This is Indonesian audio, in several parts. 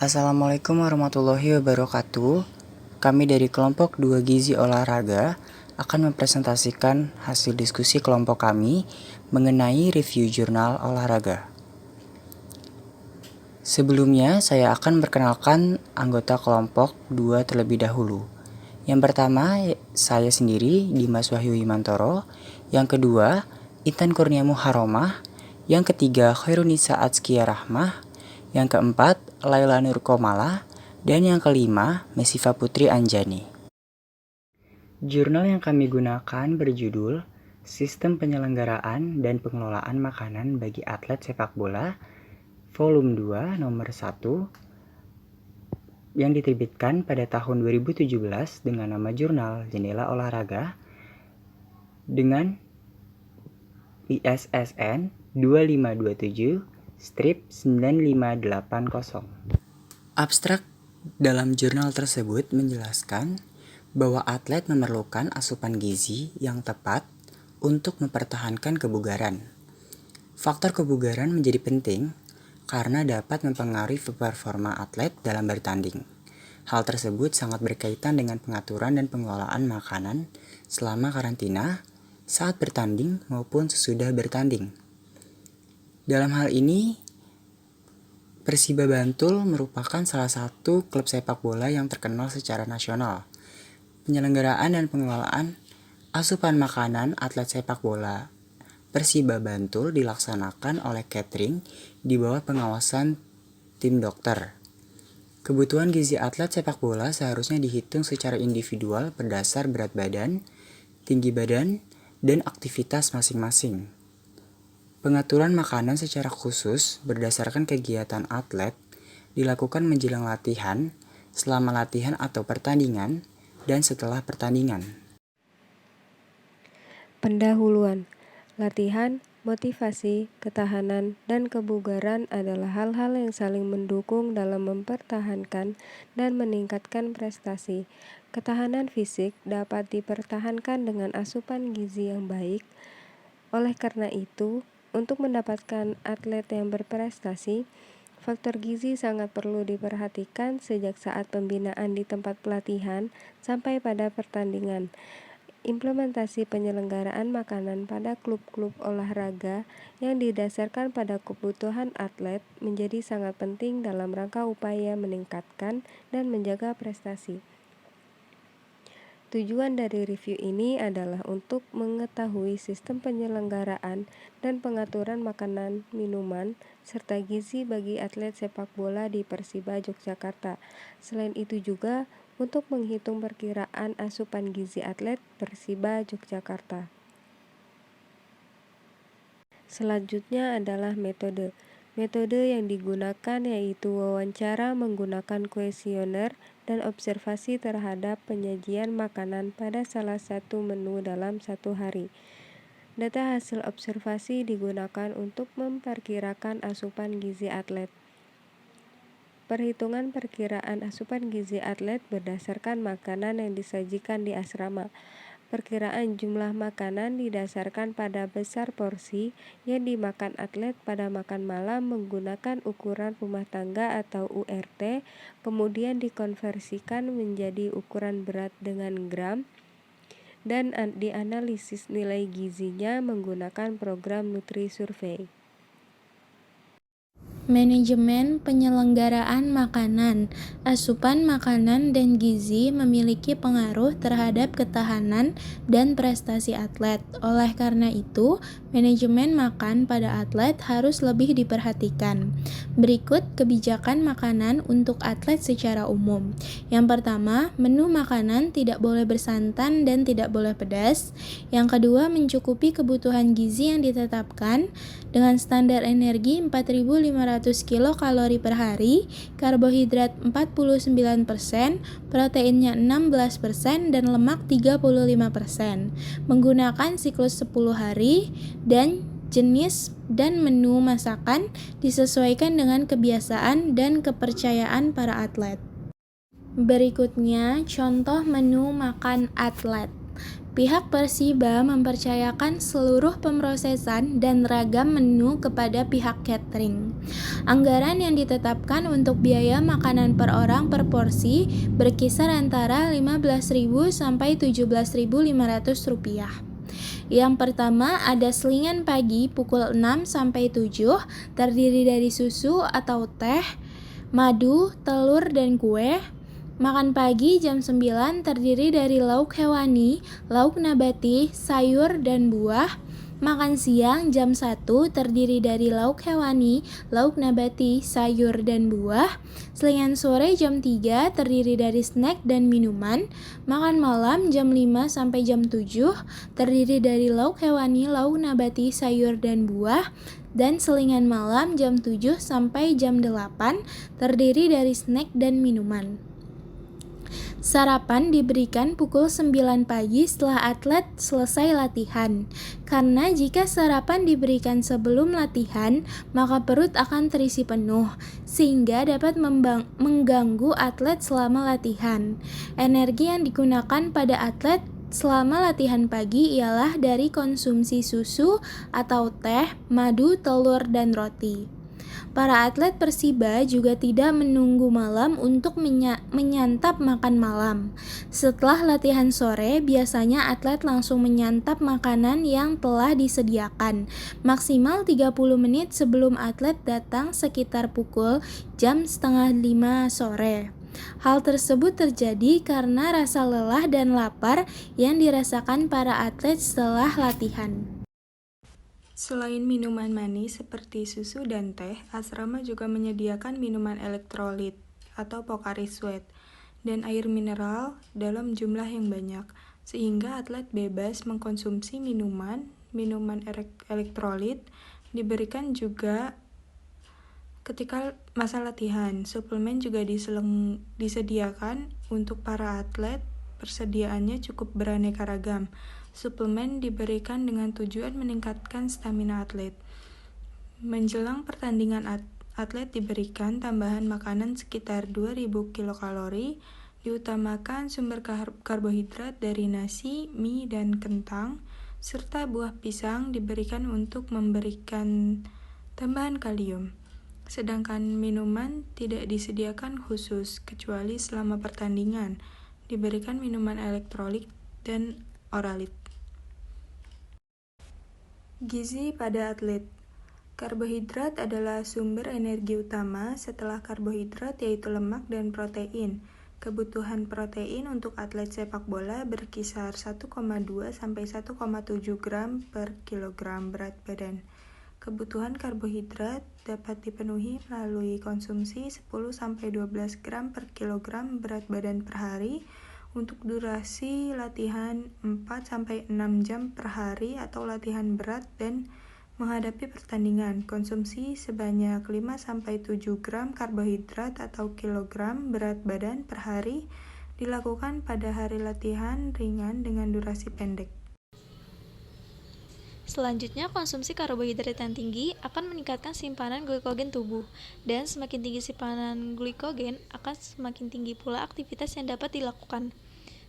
Assalamualaikum warahmatullahi wabarakatuh. Kami dari kelompok 2 Gizi Olahraga akan mempresentasikan hasil diskusi kelompok kami mengenai review jurnal olahraga. Sebelumnya, saya akan memperkenalkan anggota kelompok 2 terlebih dahulu. Yang pertama, saya sendiri, Dimas Wahyu Himantoro. Yang kedua, Intan Kurniamu Haromah. Yang ketiga, Khairunisa Atskia Rahmah. Yang keempat, Laila Nur Komala. Dan yang kelima, Mesiva Putri Anjani. Jurnal yang kami gunakan berjudul Sistem Penyelenggaraan dan Pengelolaan Makanan bagi Atlet Sepak Bola, Volume 2, nomor 1, yang diterbitkan pada tahun 2017 dengan nama Jurnal Jendela Olahraga dengan ISSN 2527/9580. Abstrak dalam jurnal tersebut menjelaskan bahwa atlet memerlukan asupan gizi yang tepat untuk mempertahankan kebugaran. Faktor kebugaran menjadi penting karena dapat mempengaruhi performa atlet dalam bertanding. Hal tersebut sangat berkaitan dengan pengaturan dan pengelolaan makanan selama karantina, saat bertanding maupun sesudah bertanding. Dalam hal ini, Persiba Bantul merupakan salah satu klub sepak bola yang terkenal secara nasional. Penyelenggaraan dan pengelolaan asupan makanan atlet sepak bola Persiba Bantul dilaksanakan oleh catering di bawah pengawasan tim dokter. Kebutuhan gizi atlet sepak bola seharusnya dihitung secara individual berdasar berat badan, tinggi badan, dan aktivitas masing-masing. Pengaturan makanan secara khusus berdasarkan kegiatan atlet dilakukan menjelang latihan, selama latihan atau pertandingan, dan setelah pertandingan. Pendahuluan. Latihan, motivasi, ketahanan, dan kebugaran adalah hal-hal yang saling mendukung dalam mempertahankan dan meningkatkan prestasi. Ketahanan fisik dapat dipertahankan dengan asupan gizi yang baik. Oleh karena itu, untuk mendapatkan atlet yang berprestasi, faktor gizi sangat perlu diperhatikan sejak saat pembinaan di tempat pelatihan sampai pada pertandingan. Implementasi penyelenggaraan makanan pada klub-klub olahraga yang didasarkan pada kebutuhan atlet menjadi sangat penting dalam rangka upaya meningkatkan dan menjaga prestasi. Tujuan dari review ini adalah untuk mengetahui sistem penyelenggaraan dan pengaturan makanan, minuman, serta gizi bagi atlet sepak bola di Persiba Yogyakarta. Selain itu juga untuk menghitung perkiraan asupan gizi atlet Persiba Yogyakarta. Selanjutnya adalah metode. Metode yang digunakan yaitu wawancara menggunakan kuesioner dan observasi terhadap penyajian makanan pada salah satu menu dalam satu hari. Data hasil observasi digunakan untuk memperkirakan asupan gizi atlet. Perhitungan perkiraan asupan gizi atlet berdasarkan makanan yang disajikan di asrama. Perkiraan jumlah makanan didasarkan pada besar porsi yang dimakan atlet pada makan malam menggunakan ukuran rumah tangga atau URT, kemudian dikonversikan menjadi ukuran berat dengan gram, dan dianalisis nilai gizinya menggunakan program Nutri-Survey. Manajemen penyelenggaraan makanan, asupan makanan dan gizi memiliki pengaruh terhadap ketahanan dan prestasi atlet. Oleh karena itu, manajemen makan pada atlet harus lebih diperhatikan. Berikut kebijakan makanan untuk atlet secara umum. Yang pertama, menu makanan tidak boleh bersantan dan tidak boleh pedas. Yang kedua, mencukupi kebutuhan gizi yang ditetapkan dengan standar energi 4.500 kilokalori per hari, karbohidrat 49%, proteinnya 16%, dan lemak 35%. Menggunakan siklus 10 hari dan jenis dan menu masakan disesuaikan dengan kebiasaan dan kepercayaan para atlet. Berikutnya, contoh menu makan atlet. Pihak Persiba mempercayakan seluruh pemrosesan dan ragam menu kepada pihak catering. Anggaran yang ditetapkan untuk biaya makanan per orang per porsi berkisar antara Rp15.000 sampai Rp17.500. Yang pertama ada selingan pagi pukul 6 sampai 7, terdiri dari susu atau teh, madu, telur, dan kue. Makan pagi jam 9 terdiri dari lauk hewani, lauk nabati, sayur, dan buah. Makan siang jam 1 terdiri dari lauk hewani, lauk nabati, sayur, dan buah. Selingan sore jam 3 terdiri dari snack dan minuman. Makan malam jam 5 sampai jam 7 terdiri dari lauk hewani, lauk nabati, sayur, dan buah. Dan selingan malam jam 7 sampai jam 8 terdiri dari snack dan minuman. Sarapan diberikan pukul 9 pagi setelah atlet selesai latihan. Karena jika sarapan diberikan sebelum latihan, maka perut akan terisi penuh, sehingga dapat mengganggu atlet selama latihan. Energi yang digunakan pada atlet selama latihan pagi ialah dari konsumsi susu atau teh, madu, telur, dan roti. Para atlet Persiba juga tidak menunggu malam untuk menyantap makan malam. Setelah latihan sore, biasanya atlet langsung menyantap makanan yang telah disediakan, maksimal 30 menit sebelum atlet datang sekitar pukul jam 4:30 sore. Hal tersebut terjadi karena rasa lelah dan lapar yang dirasakan para atlet setelah latihan. Selain minuman manis seperti susu dan teh, asrama juga menyediakan minuman elektrolit atau Pocari Sweat dan air mineral dalam jumlah yang banyak, sehingga atlet bebas mengkonsumsi minuman elektrolit. Diberikan juga ketika masa latihan. Suplemen juga disediakan untuk para atlet. Persediaannya cukup beraneka ragam. Suplemen diberikan dengan tujuan meningkatkan stamina atlet. Menjelang pertandingan atlet diberikan tambahan makanan sekitar 2000 kilokalori, diutamakan sumber karbohidrat dari nasi, mie, dan kentang, serta buah pisang diberikan untuk memberikan tambahan kalium. Sedangkan minuman tidak disediakan khusus, kecuali selama pertandingan, diberikan minuman elektrolit dan oralit. Gizi pada atlet. Karbohidrat adalah sumber energi utama. Setelah karbohidrat yaitu lemak dan protein. Kebutuhan protein untuk atlet sepak bola berkisar 1,2 sampai 1,7 gram per kilogram berat badan. Kebutuhan karbohidrat dapat dipenuhi melalui konsumsi 10 sampai 12 gram per kilogram berat badan per hari. Untuk durasi latihan 4-6 jam per hari atau latihan berat dan menghadapi pertandingan, konsumsi sebanyak 5-7 gram karbohidrat atau kilogram berat badan per hari dilakukan pada hari latihan ringan dengan durasi pendek. Selanjutnya, konsumsi karbohidrat yang tinggi akan meningkatkan simpanan glikogen tubuh, dan semakin tinggi simpanan glikogen, akan semakin tinggi pula aktivitas yang dapat dilakukan.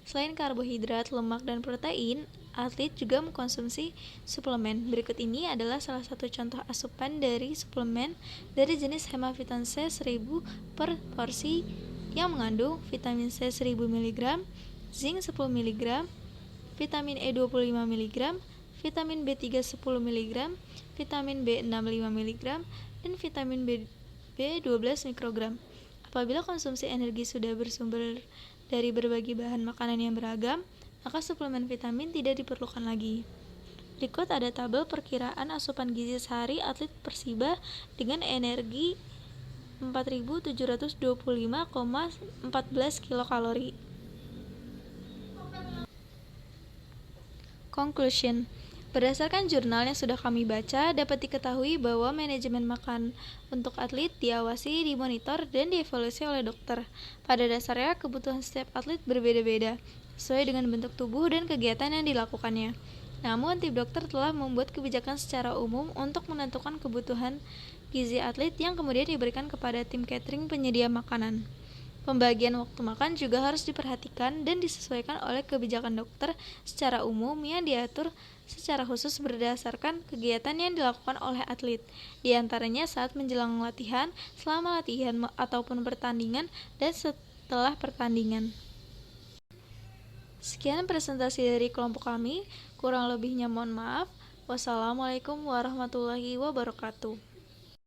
Selain karbohidrat, lemak, dan protein, atlet juga mengkonsumsi suplemen. Berikut ini adalah salah satu contoh asupan dari suplemen dari jenis Hemavitan-C 1000 per porsi yang mengandung vitamin C 1000 mg, zinc 10 mg, vitamin E 25 mg, vitamin B3 10 mg, vitamin B6 5 mg, dan vitamin B 12 mikrogram. Apabila konsumsi energi sudah bersumber dari berbagai bahan makanan yang beragam, maka suplemen vitamin tidak diperlukan lagi. Berikut ada tabel perkiraan asupan gizi sehari atlet Persiba dengan energi 4.725,14 kilokalori. Conclusion. Berdasarkan jurnal yang sudah kami baca, dapat diketahui bahwa manajemen makan untuk atlet diawasi, dimonitor, dan dievaluasi oleh dokter. Pada dasarnya, kebutuhan setiap atlet berbeda-beda, sesuai dengan bentuk tubuh dan kegiatan yang dilakukannya. Namun, tim dokter telah membuat kebijakan secara umum untuk menentukan kebutuhan gizi atlet yang kemudian diberikan kepada tim catering penyedia makanan. Pembagian waktu makan juga harus diperhatikan dan disesuaikan oleh kebijakan dokter secara umum yang diatur secara khusus berdasarkan kegiatan yang dilakukan oleh atlet, di antaranya saat menjelang latihan, selama latihan ataupun pertandingan, dan setelah pertandingan. Sekian presentasi dari kelompok kami, kurang lebihnya mohon maaf. Wassalamualaikum warahmatullahi wabarakatuh.